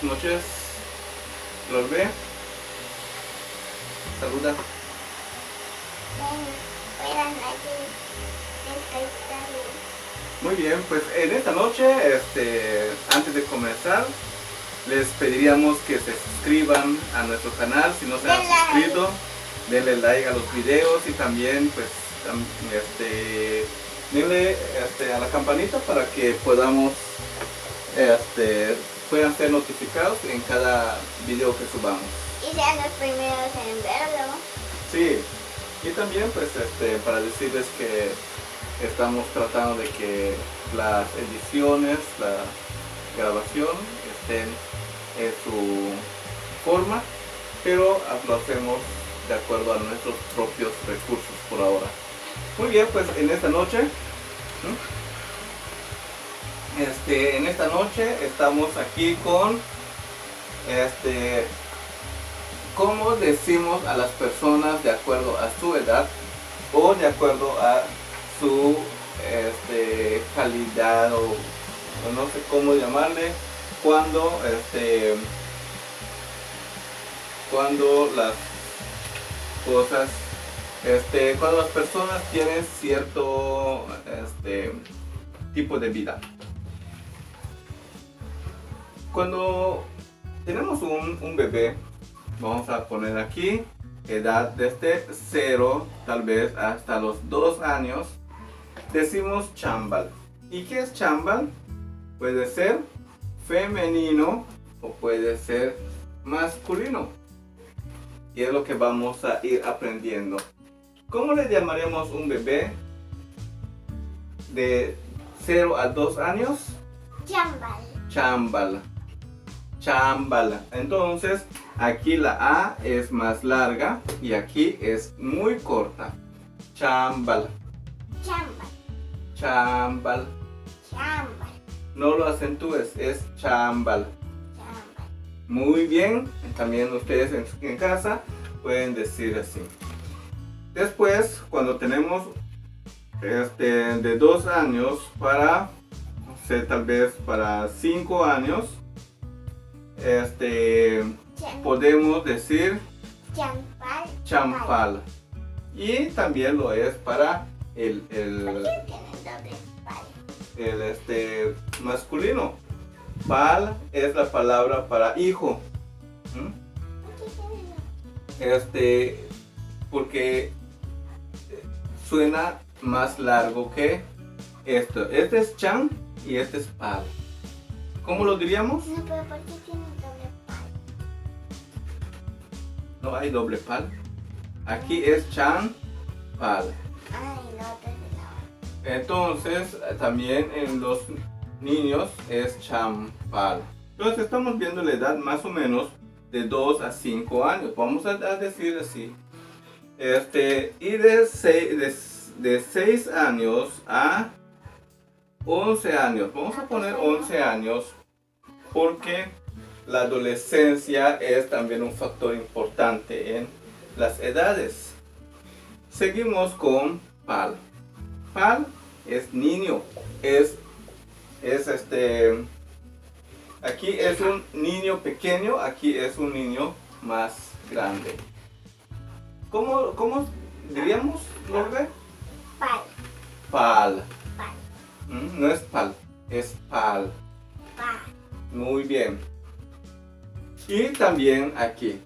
buenas noches. Lorbe, saluda. Buenas noches. Muy bien, pues en esta noche, antes de comenzar, les pediríamos que se suscriban a nuestro canal si no se han suscrito. Denle like a los videos y también pues denle a la campanita para que podamos puedan ser notificados en cada video que subamos. Y sean los primeros en verlo. Sí, y también pues para decirles que estamos tratando de que las ediciones, la grabación estén en su forma, pero lo hacemos de acuerdo a nuestros propios recursos por ahora. Muy bien, pues en esta noche estamos aquí con cómo decimos a las personas de acuerdo a su edad o de acuerdo a su calidad o no sé cómo llamarle cuando las cosas cuando las personas tienen cierto tipo de vida. Cuando tenemos un bebé, vamos a poner aquí edad desde 0 tal vez hasta los 2 años, decimos chambal. ¿Y qué es chambal? Puede ser femenino o puede ser masculino. Y es lo que vamos a ir aprendiendo. ¿Cómo le llamaremos un bebé de 0 a 2 años? Chambal. Chambal. Chambal. Entonces, aquí la A es más larga y aquí es muy corta. Chambal. Chambal. Chambal. Chambal. No lo acentúes, es chambal. Chambal. Muy bien, también ustedes en casa pueden decir así. Después, cuando tenemos de 2 años para, no sé, tal vez para 5 años, podemos decir Champal. champal. Y también lo es para el ¿Por qué tienen doble pal? masculino. Pal es la palabra para hijo. ¿Por qué tienen Porque suena más largo que esto. Este es chan y este es pal. ¿Cómo lo diríamos? No, pero ¿por qué tienen doble pal? No hay doble pal. Aquí es chan, pal. Ay, no, otro es de la hora. Entonces, también en los niños es champal. Entonces, estamos viendo la edad más o menos de 2 a 5 años. Vamos a decir así. Y de 6 años a 11 años. Vamos a poner 11 años porque la adolescencia es también un factor importante en las edades. Seguimos con pal. Pal es niño. Aquí es un niño pequeño, aquí es un niño más grande. ¿Cómo diríamos, Lorbe? Pal. Pal. Pal. No es pal, es pal. Pal. Muy bien. Y también aquí.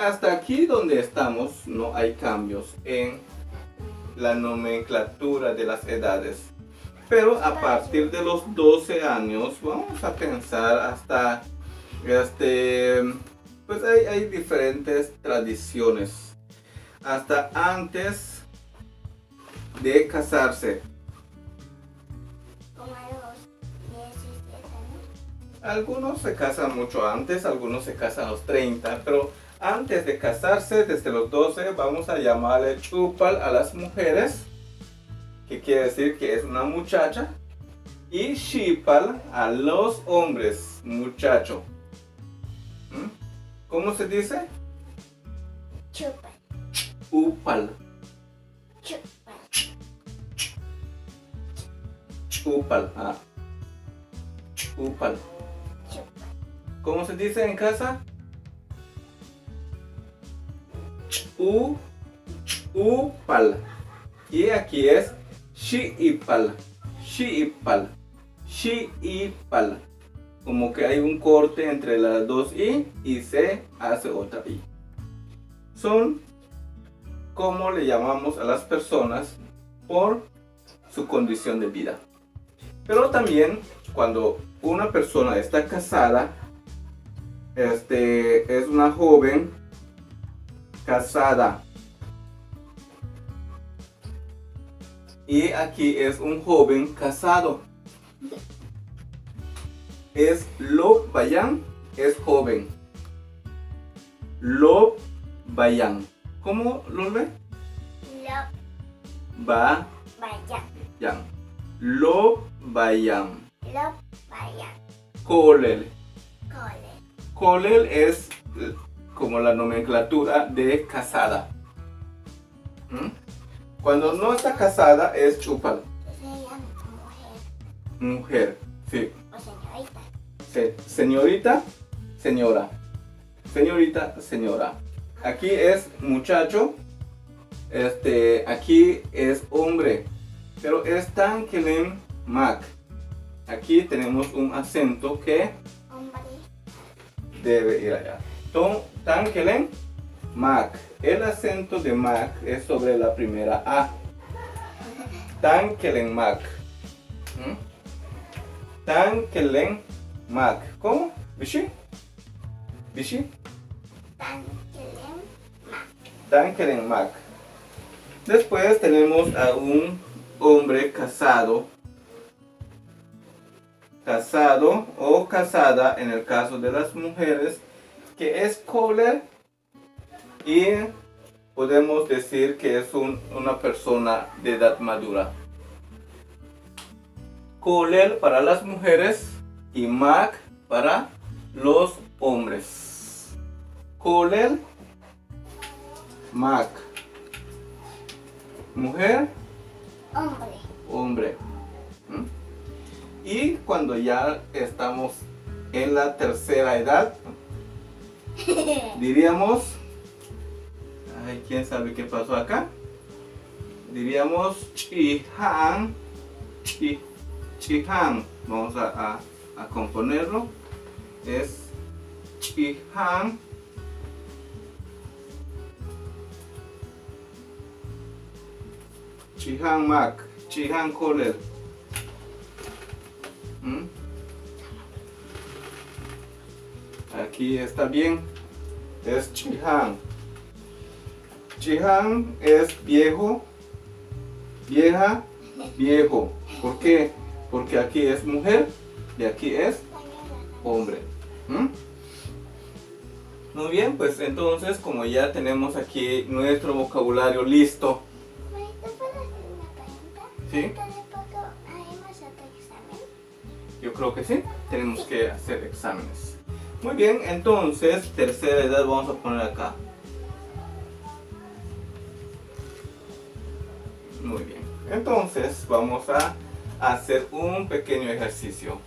Hasta aquí donde estamos no hay cambios en la nomenclatura de las edades. Pero a partir de los 12 años vamos a pensar hasta pues hay diferentes tradiciones. Hasta antes de casarse. Como a los 17 años. Algunos se casan mucho antes, algunos se casan a los 30, pero antes de casarse, desde los 12, vamos a llamarle chupal a las mujeres, que quiere decir que es una muchacha, y shipal a los hombres, muchacho. ¿Cómo se dice? Chupal. Upal. Chupal. Upal. Upal. Chupal. ¿Cómo se dice en casa? Upal. Y aquí es shiipal. Shiipal. Shiipal. Como que hay un corte entre las dos i y se hace otra i. Son como le llamamos a las personas por su condición de vida. Pero también cuando una persona está casada, es una joven casada. Y aquí es un joven casado. Es lo bayan, es joven. Lo bayan. ¿Cómo lo ve? Lo Ba vayan. yang. Lo bayan. Lo vayan. Kolel. Cole. Kolel es como la nomenclatura de casada. ¿Mm? Cuando no está casada es chupal. Se llama mujer Mujer. Sí. o señorita. Señorita, señora. Señorita, señora. Aquí es muchacho. Aquí es hombre. Pero es tan kelem mak. Aquí tenemos un acento que Hombre. debe ir allá. Tan kelem mak. El acento de mak es sobre la primera A. Tan kelem mak. ¿Mm? Tan kelem mak. ¿Cómo? ¿Bishi? ¿Bishi? Tan kelem. Tan kelem mak. Después tenemos a un hombre casado. Casado o casada en el caso de las mujeres, que es koler, y podemos decir que es una persona de edad madura. Koler para las mujeres y mak para los hombres. Koler, mak. Mujer, Hombre. hombre. ¿Mm? Y cuando ya estamos en la tercera edad, diríamos, ay, quién sabe qué pasó acá, diríamos chihan, chihan, vamos a componerlo, es chihan, chihan mak, chihan koler. ¿Mm? Aquí está bien, es chihan. Chihan es viejo, vieja, viejo. ¿Por qué? Porque aquí es mujer y aquí es hombre. ¿Mm? Muy bien, pues entonces como ya tenemos aquí nuestro vocabulario listo, ¿Te puedo hacer una pregunta? ¿sí? ¿Dentro de poco haremos otro examen? Yo creo que sí, tenemos que hacer exámenes. Muy bien, entonces tercera edad vamos a poner acá. Muy bien, entonces vamos a hacer un pequeño ejercicio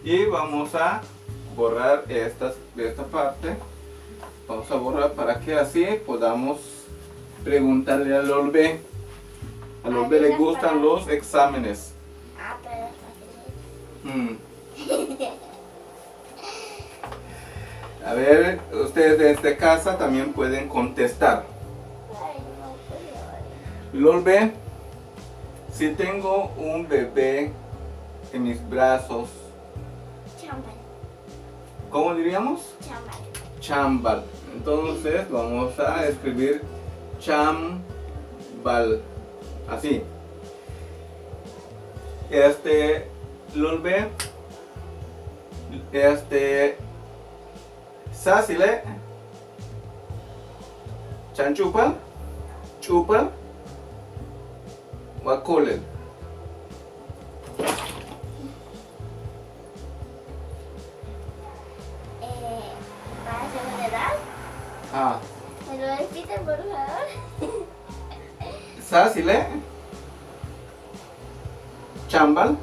y vamos a borrar esta parte. Vamos a borrar para que así podamos preguntarle al Olbe. Al Olbe le gustan los exámenes. Ah, pero es fácil. A ver, ustedes desde casa también pueden contestar. Ay, no puedo. Lolbe, si tengo un bebé en mis brazos, Chambal. ¿cómo diríamos? Chambal. Chambal. Entonces vamos a escribir chambal. Así. Lolbe, Sasile, chanchupal, chupal, wakolen. ¿Para segunda edad? Ah, ¿Me lo repiten, por favor? Sasile, chambal,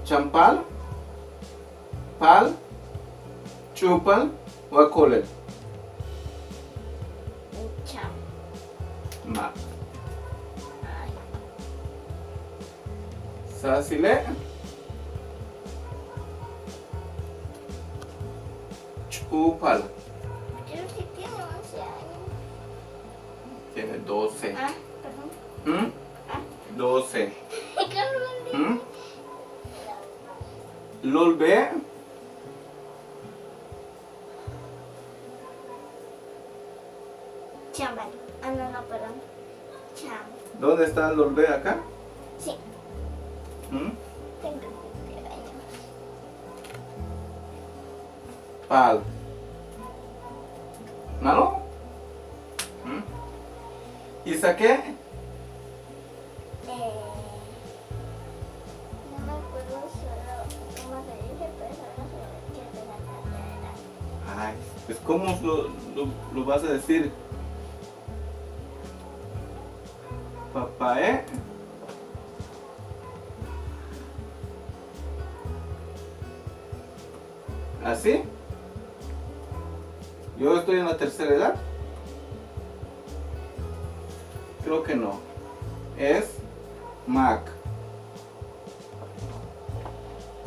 champal, pal, chupal, wakolel. Cham. Mak. Ay. Sasile. Chupal. Pero si tiene 11 años. Tiene 12. Ah, perdón. ¿Mm? 12. ¿Mm? Lolbe. Chambal. Ah, no, perdón. Cham. ¿Dónde está el Lolbe acá? Sí, ¿Mm? tengo 20 años. Pal. ¿Malo? ¿Mm? ¿Y saqué? No me acuerdo solo cómo se dice, pero solo sé que es de la carrera. Ay, pues ¿cómo lo vas a decir? Papá, ¿eh? ¿Así? ¿Yo estoy en la tercera edad? Creo que no. Es Mac.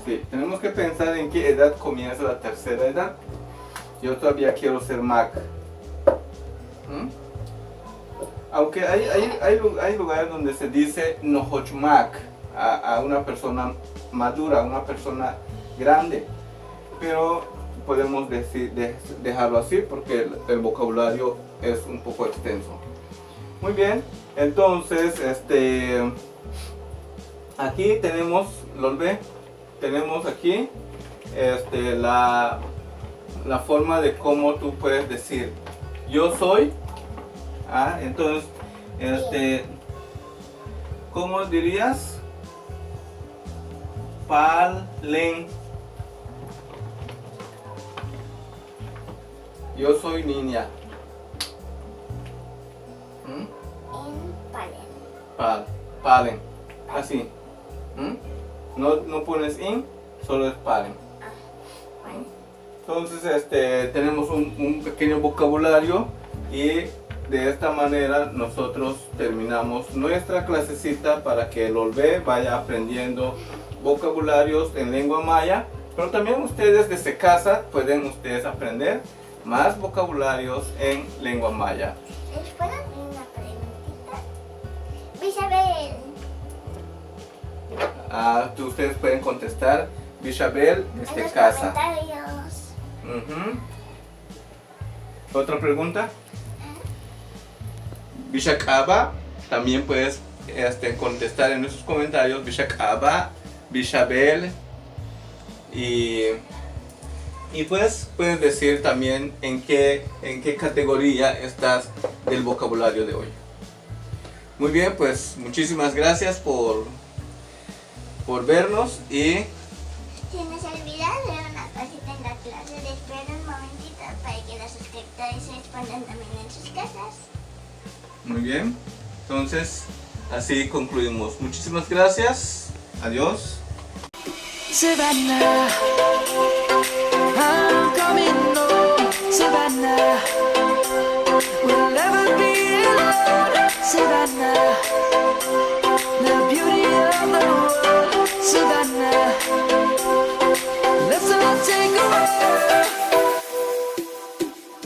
Sí, tenemos que pensar en qué edad comienza la tercera edad. Yo todavía quiero ser Mac. ¿Mm? Aunque hay lugares donde se dice Nohochmak a una persona madura, a una persona grande. Pero podemos dejarlo así porque el vocabulario es un poco extenso. Muy bien, entonces aquí tenemos, Lolbe, tenemos aquí la forma de cómo tú puedes decir yo soy. Entonces, ¿cómo dirías? Palen. Yo soy niña. ¿Mm? En Palen. Palen. Así. ¿Mm? No pones in, solo es palen. Palen. Entonces tenemos un pequeño vocabulario y de esta manera nosotros terminamos nuestra clasecita para que el Lolbe vaya aprendiendo vocabularios en lengua maya, pero también ustedes desde casa pueden ustedes aprender más vocabularios en lengua maya. ¿Les puedo hacer una preguntita? Bisabel. Ustedes pueden contestar Bishabel En desde los casa. comentarios. Ujú. ¿Otra pregunta? Bishakaba, también puedes contestar en nuestros comentarios Bishakaba, Bishabel y pues puedes decir también en qué categoría estás del vocabulario de hoy. Muy bien, pues muchísimas gracias por vernos y Si nos olvida de una cosita en la clase, les espero un momentito para que los suscriptores respondan también en sus casas. muy bien, entonces así concluimos. Muchísimas gracias, adiós. Savannah, I'm coming home. Savannah, we'll never be alone. Savannah.